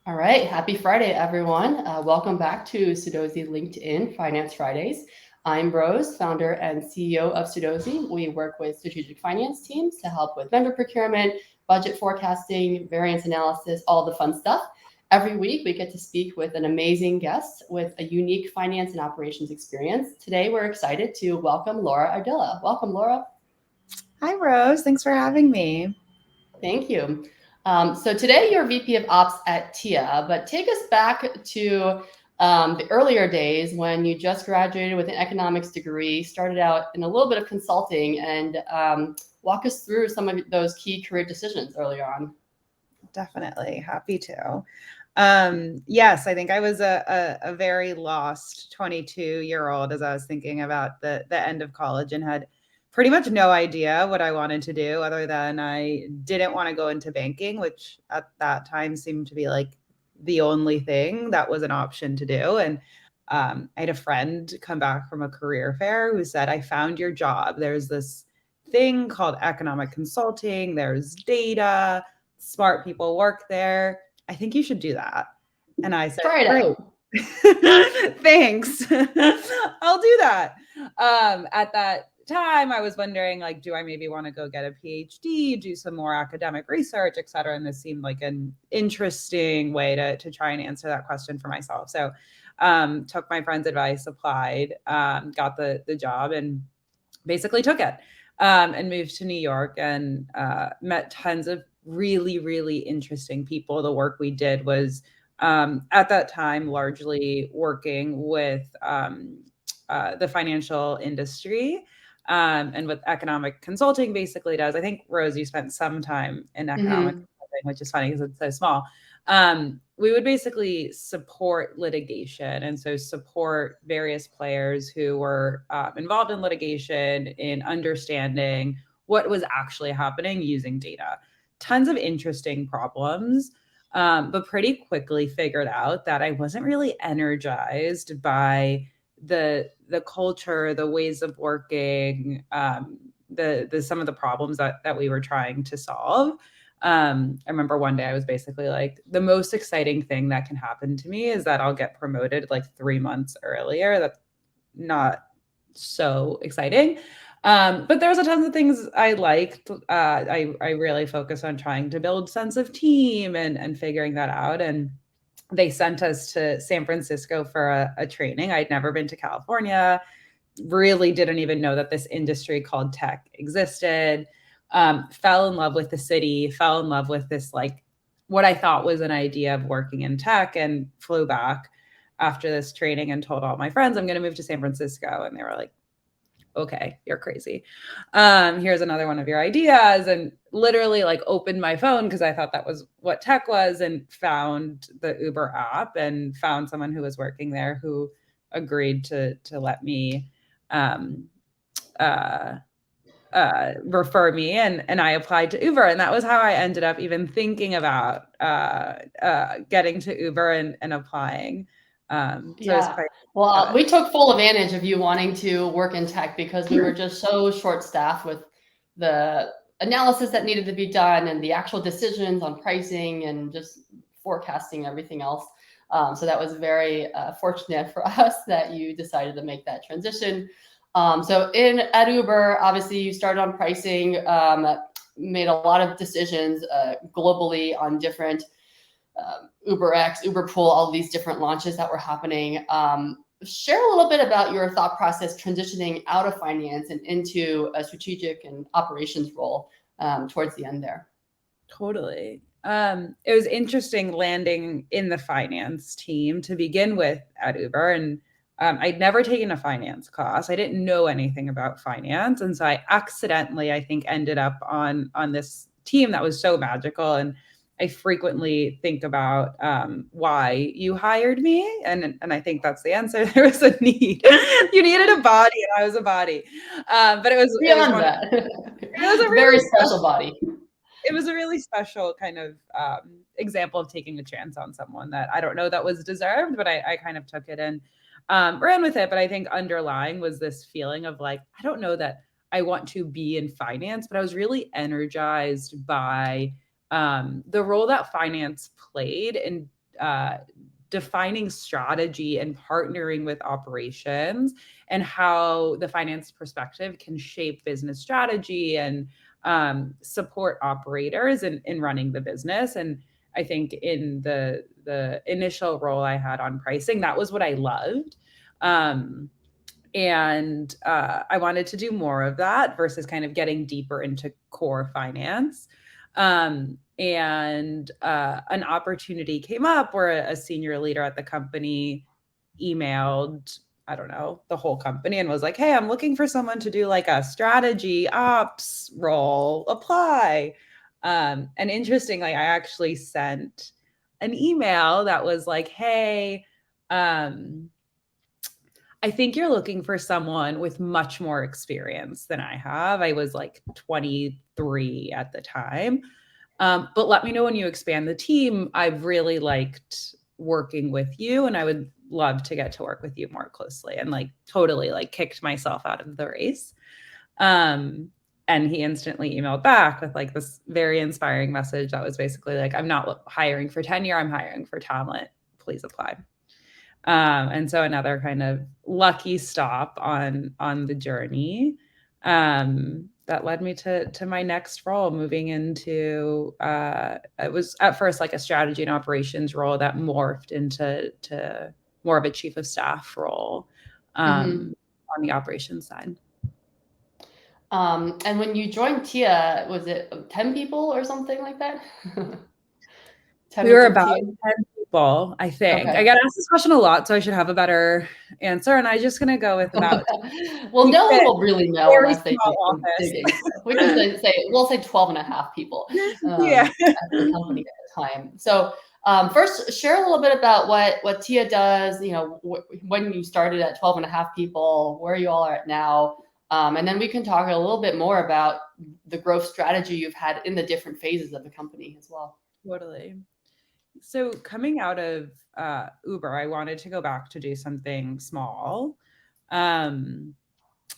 All right. Happy Friday, everyone. Welcome back to Sudozi LinkedIn Finance Fridays. I'm Rose, founder and CEO of Sudozi. We work with strategic finance teams to help with vendor procurement, budget forecasting, variance analysis, all the fun stuff. Every week, we get to speak with an amazing guest with a unique finance and operations experience. Today, we're excited to welcome Laura Ardila. Welcome, Laura. Hi, Rose. Thanks for having me. Thank you. So today you're VP of Ops at TIA, but take us back to the earlier days when you just graduated with an economics degree, started out in a little bit of consulting, and walk us through some of those key career decisions earlier on. Definitely happy to. Yes, I think I was a very lost 22-year-old as I was thinking about the end of college and had pretty much no idea what I wanted to do other than I didn't want to go into banking, which at that time seemed to be like the only thing that was an option to do. And I had a friend come back from a career fair who said, I found your job. There's this thing called economic consulting, there's data, smart people work there. I think you should do that. And I said, Try it great. out. Thanks. I'll do that. At that time, I was wondering, like, do I maybe want to go get a PhD, do some more academic research, et cetera? And this seemed like an interesting way to try and answer that question for myself. So took my friend's advice, applied, got the job, and basically took it and moved to New York and met tons of really, really interesting people. The work we did was at that time largely working with the financial industry and what economic consulting basically does. I think, Rose, you spent some time in economic Mm-hmm. consulting, which is funny because it's so small. We would basically support litigation and so support various players who were involved in litigation in understanding what was actually happening using data. Tons of interesting problems, but pretty quickly figured out that I wasn't really energized by the culture, the ways of working, the some of the problems that we were trying to solve. I remember one day I was basically like, the most exciting thing that can happen to me is that I'll get promoted like 3 months earlier. That's not so exciting. But there's a tons of things I liked. I really focus on trying to build sense of team and figuring that out. And they sent us to San Francisco for a training. I'd never been to California, really didn't even know that this industry called tech existed. Fell in love with the city, fell in love with this, like, what I thought was an idea of working in tech, and flew back after this training and told all my friends, I'm going to move to San Francisco. And they were like, okay, you're crazy. Here's another one of your ideas. And literally like opened my phone because I thought that was what tech was, and found the Uber app and found someone who was working there who agreed to let me um, uh, refer me, and I applied to Uber, and that was how I ended up even thinking about getting to Uber and applying. So it was Yeah. quite Well, uh, we took full advantage of you wanting to work in tech because we were just so short staffed with the analysis that needed to be done and the actual decisions on pricing and just forecasting everything else. So that was very fortunate for us that you decided to make that transition. So in at Uber, obviously you started on pricing, made a lot of decisions globally on different UberX, Uberpool, all these different launches that were happening. Share a little bit about your thought process transitioning out of finance and into a strategic and operations role towards the end there. Totally. It was interesting landing in the finance team to begin with at Uber. And I'd never taken a finance class. I didn't know anything about finance. And so I accidentally, I think, ended up on this team that was so magical. And I frequently think about why you hired me. And I think that's the answer. There was a need. You needed a body, and I was a body. But it was Beyond one, that, it was a very really special body. it was a really special kind of example of taking a chance on someone that I don't know that was deserved, but I kind of took it and ran with it. But I think underlying was this feeling of like, I don't know that I want to be in finance, but I was really energized by the role that finance played in defining strategy and partnering with operations, and how the finance perspective can shape business strategy and support operators in running the business. And I think in the initial role I had on pricing, that was what I loved. And I wanted to do more of that versus kind of getting deeper into core finance. And an opportunity came up where a senior leader at the company emailed, I don't know, the whole company and was like, hey, I'm looking for someone to do like a strategy ops role, apply. And interestingly, I actually sent an email that was like, hey, I think you're looking for someone with much more experience than I have. I was like 23 at the time. But let me know when you expand the team. I've really liked working with you, and I would love to get to work with you more closely, and like totally like kicked myself out of the race. And he instantly emailed back with like this very inspiring message that was basically like, I'm not hiring for tenure, I'm hiring for talent. Please apply. And so another kind of lucky stop on the journey that led me to my next role, moving into it was at first like a strategy and operations role that morphed into more of a chief of staff role on the operations side. And when you joined Tia, was it 10 people or something like that? 10 We or were about 13? 10 people, I think. I Okay. get asked this question a lot, so I should have a better answer. And I'm just going to go with about Well, we no one fit will really know very unless they do small some office. digging. So we can we'll say 12 and a half people Yeah. at the company at the time. So first, share a little bit about what Tia does, you know, when you started at 12 and a half people, where you all are at now. And then we can talk a little bit more about the growth strategy you've had in the different phases of the company as well. Totally. So coming out of Uber, I wanted to go back to do something small. Um,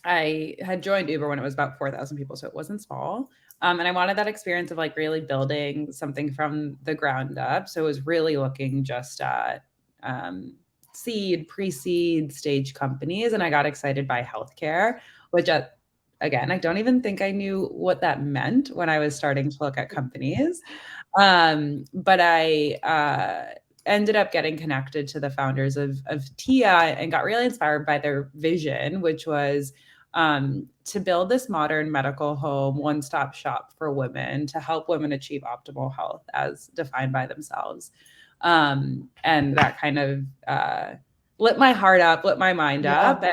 I had joined Uber when it was about 4,000 people, so it wasn't small. And I wanted that experience of like really building something from the ground up. So it was really looking just at seed, pre-seed stage companies. And I got excited by healthcare, which again, I don't even think I knew what that meant when I was starting to look at companies. But I ended up getting connected to the founders of Tia and got really inspired by their vision, which was to build this modern medical home, one-stop shop for women to help women achieve optimal health as defined by themselves. And that kind of lit my heart up, lit my mind up, Yeah.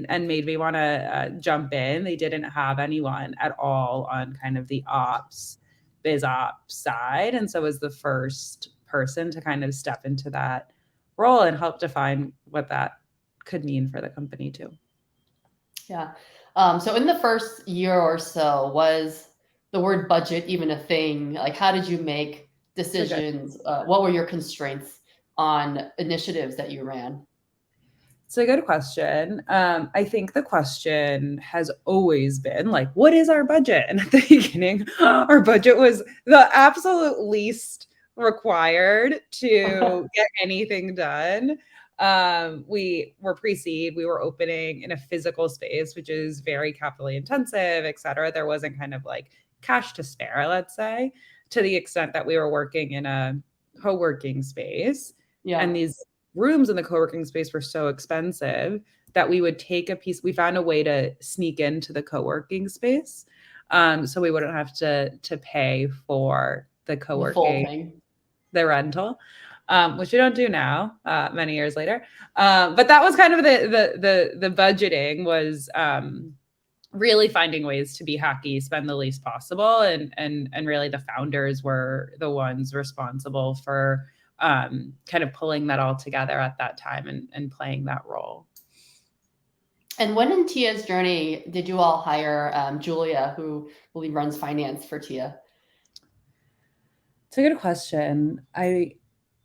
and made me want to jump in. They didn't have anyone at all on kind of the biz ops side. And so was the first person to kind of step into that role and help define what that could mean for the company too. Yeah. So in the first year or so, was the word budget even a thing? Like, how did you make Okay. decisions? What were your constraints on initiatives that you ran? It's a good question. I think the question has always been like, what is our budget? And at the beginning, our budget was the absolute least required to get anything done. We were pre-seed, we were opening in a physical space, which is very capitally intensive, et cetera. There wasn't kind of like cash to spare, let's say, to the extent that we were working in a co-working space. And Yeah. these rooms in the co-working space were so expensive that we would take a piece. We found a way to sneak into the co-working space, so we wouldn't have to pay for the The full co-working, thing. the rental, which we don't do now, many years later. But that was kind of the budgeting was really finding ways to be hacky, spend the least possible, and really the founders were the ones responsible for kind of pulling that all together at that time and playing that role. And when in Tia's journey did you all hire Julia, who really runs finance for Tia? It's a good question.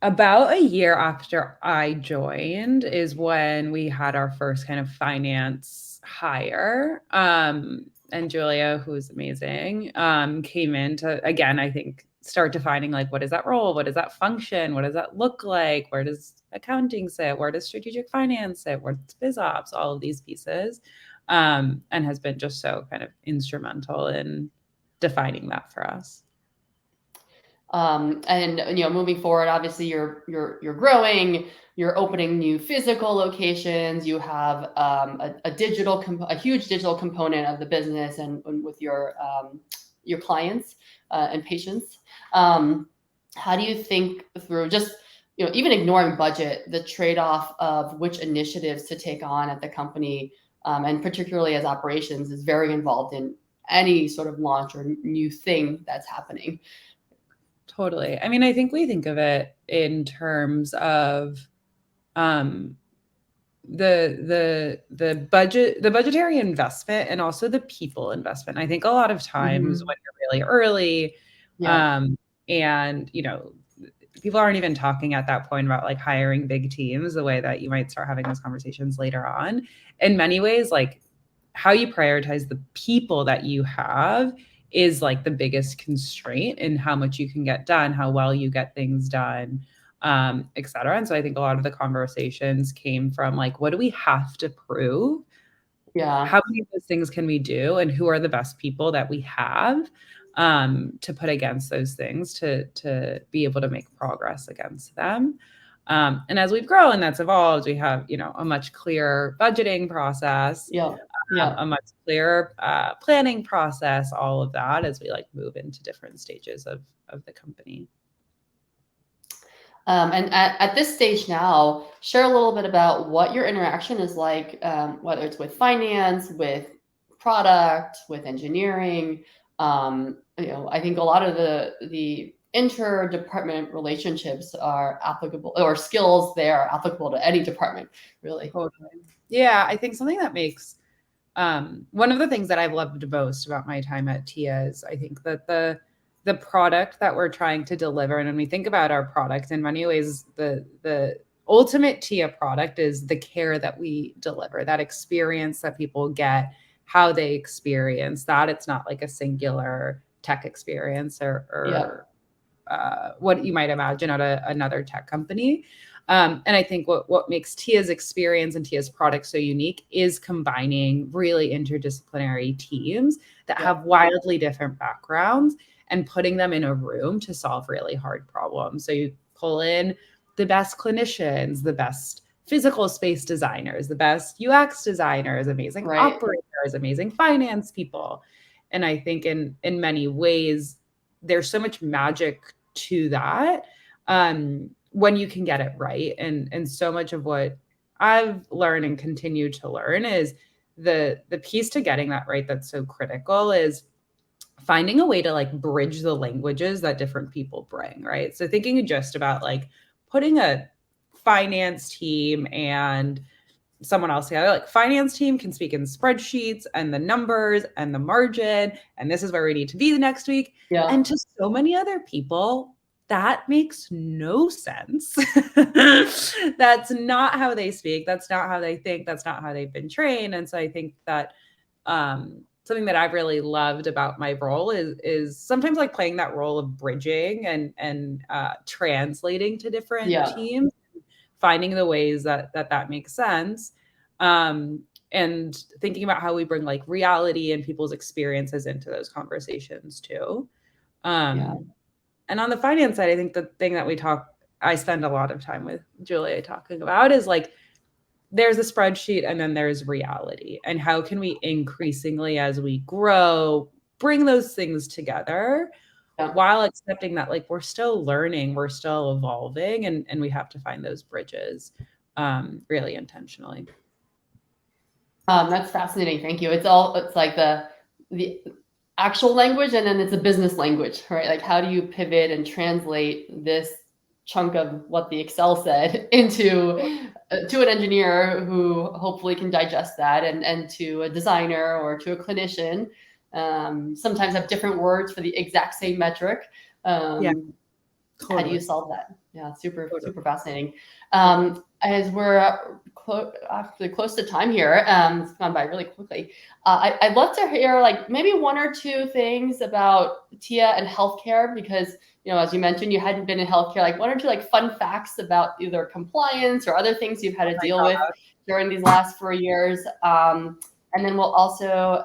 About a year after I joined is when we had our first kind of finance hire. And Julia, who's amazing, came in to, again, I think start defining like, what is that role? What does that function? What does that look like? Where does accounting sit? Where does strategic finance sit? Where's biz ops? All of these pieces, and has been just so kind of instrumental in defining that for us. And moving forward, obviously you're growing, you're opening new physical locations, you have a huge digital component of the business, and with your clients and patients. How do you think through, just even ignoring budget, the trade-off of which initiatives to take on at the company, and particularly as operations is very involved in any sort of launch or new thing that's happening? Totally. I mean, I think we think of it in terms of the budget, the budgetary investment, and also the people investment. I think a lot of times when you're really early, Yeah. and people aren't even talking at that point about like hiring big teams the way that you might start having those conversations later on. In many ways, like how you prioritize the people that you have is like the biggest constraint in how much you can get done, how well you get things done, et cetera. And so I think a lot of the conversations came from like, what do we have to prove? Yeah. How many of those things can we do? And who are the best people that we have to put against those things to be able to make progress against them? And as we've grown, that's evolved. We have, a much clearer budgeting process, Yeah. Yeah. a much clearer planning process, all of that as we like move into different stages of the company. And at this stage now, share a little bit about what your interaction is like, whether it's with finance, with product, with engineering. I think a lot of the inter-department relationships are applicable, or skills there are applicable to any department, really. Totally. Yeah, I think something that makes one of the things that I've loved most about my time at TIA is I think that the product that we're trying to deliver, and when we think about our product, in many ways, the ultimate TIA product is the care that we deliver, that experience that people get, how they experience that. It's not like a singular tech experience or what you might imagine at another tech company. And I think what makes TIA's experience and TIA's product so unique is combining really interdisciplinary teams that have wildly different backgrounds and putting them in a room to solve really hard problems. So you pull in the best clinicians, the best physical space designers, the best UX designers, amazing operators, amazing finance people. And I think in many ways, there's so much magic to that when you can get it right. And so much of what I've learned and continue to learn is the piece to getting that right that's so critical is finding a way to like bridge the languages that different people bring, right? So thinking just about like putting a finance team and someone else together, like finance team can speak in spreadsheets and the numbers and the margin, and this is where we need to be the next week. Yeah. And to so many other people, that makes no sense. That's not how they speak. That's not how they think. That's not how they've been trained. And so I think that something that I've really loved about my role is sometimes like playing that role of bridging and translating to different teams, finding the ways that makes sense, and thinking about how we bring like reality and people's experiences into those conversations too. And on the finance side, I think the thing that I spend a lot of time with Julia talking about is like, there's a spreadsheet and then there's reality. And how can we increasingly, as we grow, bring those things together while accepting that like we're still learning, we're still evolving, and we have to find those bridges really intentionally. That's fascinating. Thank you. It's like the actual language, and then it's a business language, right? Like how do you pivot and translate this chunk of what the Excel said into to an engineer who hopefully can digest that, and to a designer or to a clinician. Sometimes have different words for the exact same metric. How do you Totally. solve that? Yeah, super, Totally. super fascinating. Yeah. As we're actually close to time here, it's gone by really quickly. I'd love to hear like maybe one or two things about Tia and healthcare because as you mentioned, you hadn't been in healthcare. Like one or two like fun facts about either compliance or other things you've had to deal with during these last 4 years. And then we'll also,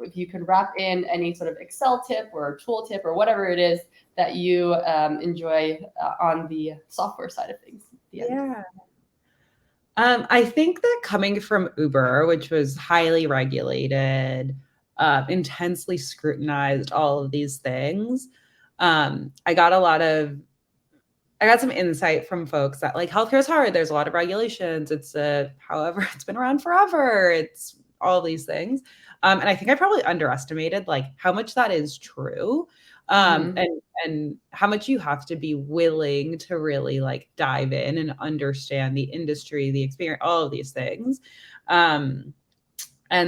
if you could wrap in any sort of Excel tip or tool tip or whatever it is that you enjoy on the software side of things at the end. Yeah. I think that coming from Uber, which was highly regulated, intensely scrutinized, all of these things, I got some insight from folks that like healthcare is hard. There's a lot of regulations. However, it's been around forever. It's all these things. And I think I probably underestimated like how much that is true. And how much you have to be willing to really like dive in and understand the industry, the experience, all of these things. And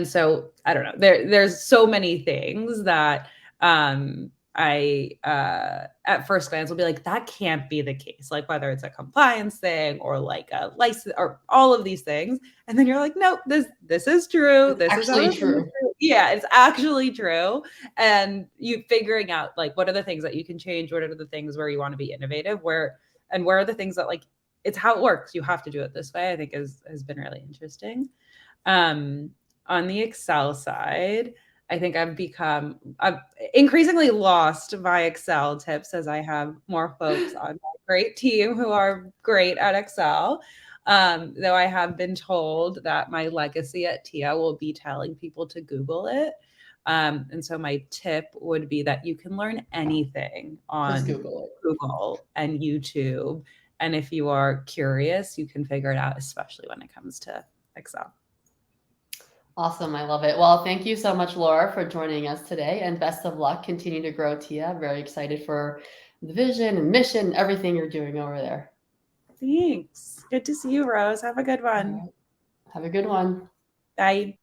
so I don't know, there's so many things that I at first glance will be like, that can't be the case, like whether it's a compliance thing or like a license or all of these things. And then you're like, nope, this is true. It's This is how actually this is true. true. Yeah, it's actually true. And you figuring out like what are the things that you can change, what are the things where you want to be innovative, where are the things that like it's how it works. You have to do it this way, I think has been really interesting. On the Excel side, I think I've increasingly lost my Excel tips as I have more folks on my great team who are great at Excel. Though I have been told that my legacy at TIA will be telling people to Google it. And so my tip would be that you can learn anything Just on Google it. Google and YouTube. And if you are curious, you can figure it out, especially when it comes to Excel. Awesome. I love it. Well, thank you so much, Laura, for joining us today and best of luck. Continue to grow TIA. Very excited for the vision and mission, everything you're doing over there. Thanks. Good to see you, Rose. Have a good one. Have a good one. Bye.